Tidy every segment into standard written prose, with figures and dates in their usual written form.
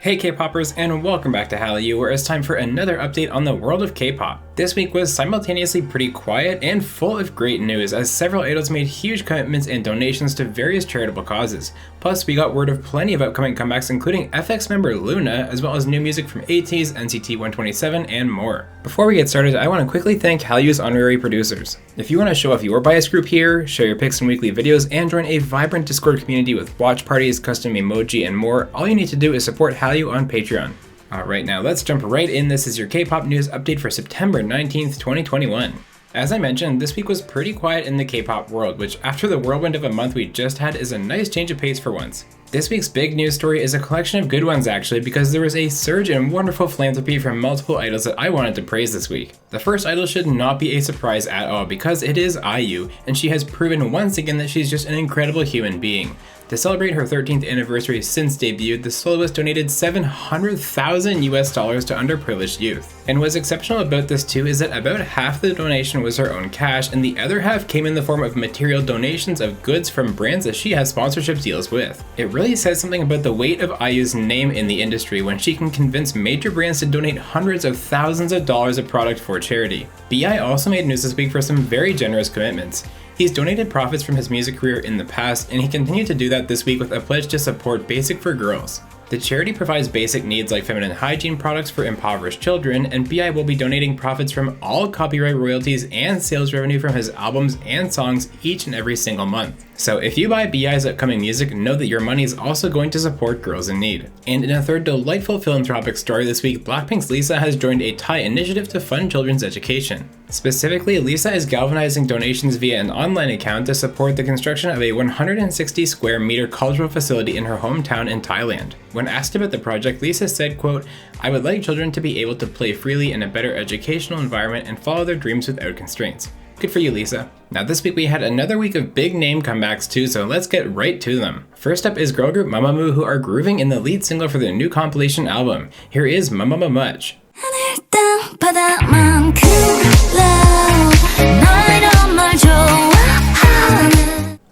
Hey K-popers, and welcome back to Hallyu, where it's time for another update on the world of K-pop. This week was simultaneously pretty quiet and full of great news, as several idols made huge commitments and donations to various charitable causes. Plus, we got word of plenty of upcoming comebacks, including FX member LOONA, as well as new music from ATEEZ, NCT 127, and more. Before we get started, I want to quickly thank Hallyu's honorary producers. If you want to show off your bias group here, share your pics in weekly videos, and join a vibrant Discord community with watch parties, custom emoji, and more, all you need to do is support Hallyu on Patreon. Alright, now let's jump right in. This is your K-pop news update for September 19th, 2021. As I mentioned, this week was pretty quiet in the K-pop world, which after the whirlwind of a month we just had is a nice change of pace for once. This week's big news story is a collection of good ones actually, because there was a surge in wonderful philanthropy from multiple idols that I wanted to praise this week. The first idol should not be a surprise at all, because it is IU, and she has proven once again that she's just an incredible human being. To celebrate her 13th anniversary since debut, the soloist donated $700,000 to underprivileged youth. And what's exceptional about this too is that about half the donation was her own cash, and the other half came in the form of material donations of goods from brands that she has sponsorship deals with. It really says something about the weight of IU's name in the industry when she can convince major brands to donate hundreds of thousands of dollars of product for charity. BI also made news this week for some very generous commitments. He's donated profits from his music career in the past, and he continued to do that this week with a pledge to support Basic for Girls. The charity provides basic needs like feminine hygiene products for impoverished children, and BI will be donating profits from all copyright royalties and sales revenue from his albums and songs each and every single month. So if you buy BI's upcoming music, know that your money is also going to support girls in need. And in a third delightful philanthropic story this week, Blackpink's Lisa has joined a Thai initiative to fund children's education. Specifically, Lisa is galvanizing donations via an online account to support the construction of a 160 square meter cultural facility in her hometown in Thailand. When asked about the project, Lisa said, quote, "I would like children to be able to play freely in a better educational environment and follow their dreams without constraints." Good for you, Lisa. Now this week we had another week of big name comebacks too, so let's get right to them. First up is girl group Mamamoo, who are grooving in the lead single for their new compilation album. Here is Mamamoo Much.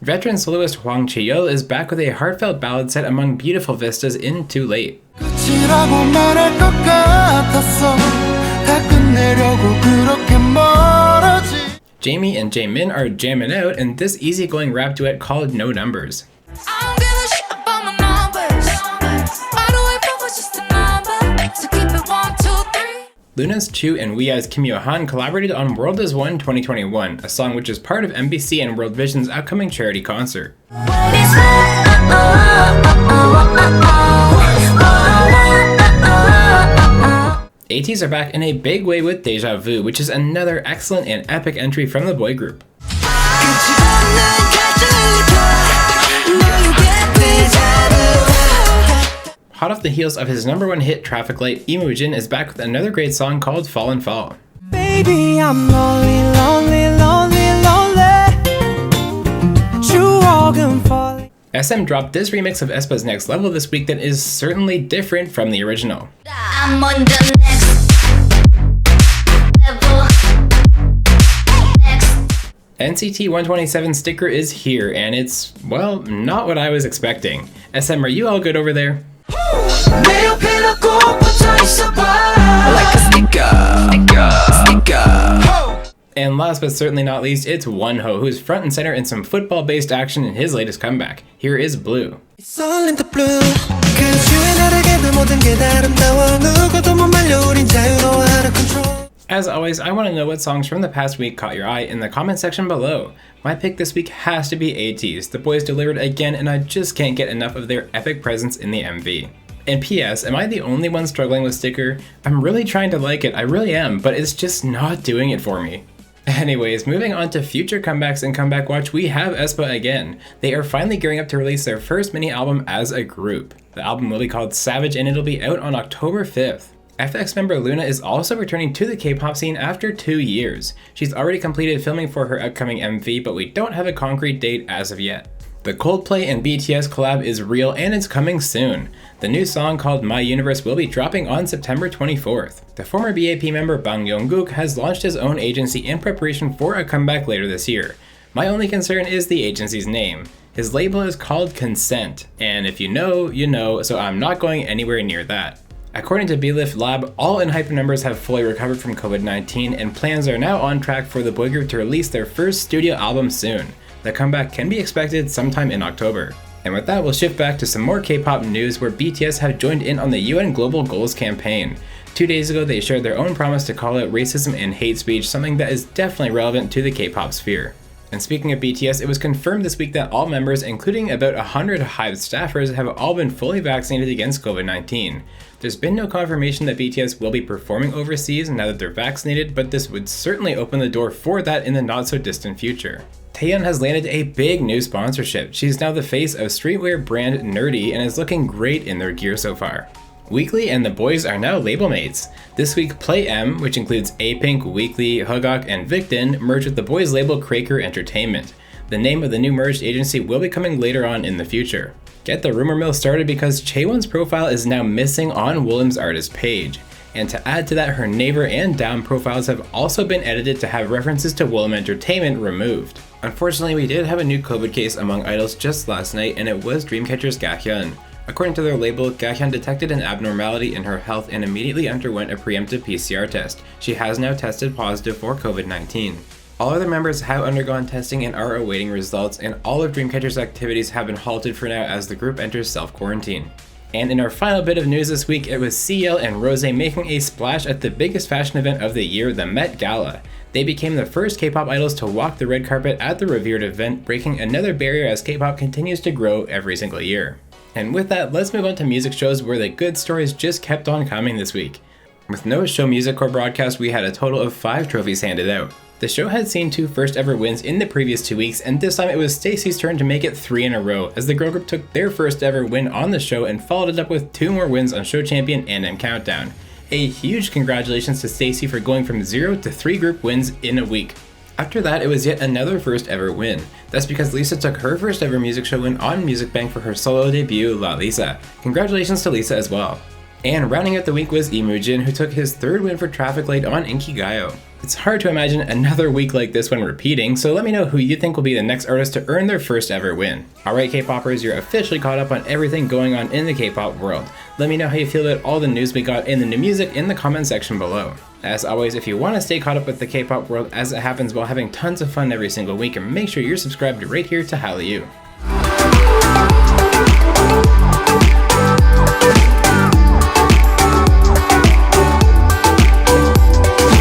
Veteran soloist Hwang Chae-yeol is back with a heartfelt ballad set among beautiful vistas in Too Late. Jamie and Jaemin are jamming out in this easygoing rap duet called No Numbers. LOONA's Chu and WeA's Kim Yo-han collaborated on World Is One 2021, a song which is part of MBC and World Vision's upcoming charity concert. ATEEZ are back in a big way with Deja Vu, which is another excellent and epic entry from the boy group. Hot off the heels of his number one hit Traffic Light, Imogen is back with another great song called Fall and Fall. Baby, I'm lonely, lonely, lonely, lonely. SM dropped this remix of aespa's Next Level this week that is certainly different from the original. I'm on the NCT 127 sticker is here, and it's, well, not what I was expecting. SM, are you all good over there? And last but certainly not least, it's Wonho, who's front and center in some football-based action in his latest comeback. Here is Blue. It's all in the blue. As always, I want to know what songs from the past week caught your eye in the comment section below. My pick this week has to be ATEEZ. The boys delivered again, and I just can't get enough of their epic presence in the MV. And PS, am I the only one struggling with Sticker? I'm really trying to like it, I really am, but it's just not doing it for me. Anyways, moving on to future comebacks and comeback watch, we have aespa again. They are finally gearing up to release their first mini album as a group. The album will be called Savage, and it'll be out on October 5th. FX member LOONA is also returning to the K-pop scene after 2 years. She's already completed filming for her upcoming MV, but we don't have a concrete date as of yet. The Coldplay and BTS collab is real, and it's coming soon. The new song called My Universe will be dropping on September 24th. The former BAP member Bang Yong-guk has launched his own agency in preparation for a comeback later this year. My only concern is the agency's name. His label is called Consent, and if you know, you know, so I'm not going anywhere near that. According to Belift Lab, all ENHYPEN members have fully recovered from COVID-19, and plans are now on track for the boy group to release their first studio album soon. The comeback can be expected sometime in October. And with that, we'll shift back to some more K-pop news where BTS have joined in on the UN Global Goals campaign. 2 days ago, they shared their own promise to call out racism and hate speech, something that is definitely relevant to the K-pop sphere. And speaking of BTS, it was confirmed this week that all members, including about 100 HYBE staffers, have all been fully vaccinated against COVID-19. There's been no confirmation that BTS will be performing overseas now that they're vaccinated, but this would certainly open the door for that in the not so distant future. Taeyeon has landed a big new sponsorship. She's now the face of streetwear brand Nerdy and is looking great in their gear so far. Weekly and the boys are now label mates. This week, Play M, which includes A-Pink, Weekly, Hugok, and Victon, merged with the boys label Craker Entertainment. The name of the new merged agency will be coming later on in the future. Get the rumor mill started because Chaewon's profile is now missing on Woollim's artist page. And to add to that, her Naver and Down profiles have also been edited to have references to Woollim Entertainment removed. Unfortunately, we did have a new COVID case among idols just last night, and it was Dreamcatcher's Gakhyun. According to their label, Gakhyun detected an abnormality in her health and immediately underwent a preemptive PCR test. She has now tested positive for COVID-19. All other members have undergone testing and are awaiting results, and all of Dreamcatcher's activities have been halted for now as the group enters self-quarantine. And in our final bit of news this week, it was CL and Rose making a splash at the biggest fashion event of the year, the Met Gala. They became the first K-pop idols to walk the red carpet at the revered event, breaking another barrier as K-pop continues to grow every single year. And with that, let's move on to music shows where the good stories just kept on coming this week. With Noah's Show Music Core broadcast, we had a total of 5 trophies handed out. The show had seen 2 first ever wins in the previous 2 weeks, and this time it was STAYC's turn to make it 3 in a row, as the girl group took their first ever win on the show and followed it up with 2 more wins on Show Champion and M Countdown. A huge congratulations to STAYC for going from 0 to 3 group wins in a week. After that, it was yet another first ever win. That's because Lisa took her first ever music show win on Music Bank for her solo debut, La Lisa. Congratulations to Lisa as well. And rounding out the week was Imujin, who took his 3rd win for Traffic Light on Inkigayo. It's hard to imagine another week like this one repeating, so let me know who you think will be the next artist to earn their first ever win. Alright K-popers, you're officially caught up on everything going on in the K-pop world. Let me know how you feel about all the news we got in the new music in the comment section below. As always, if you want to stay caught up with the K-pop world as it happens while having tons of fun every single week, make sure you're subscribed right here to Hallyu.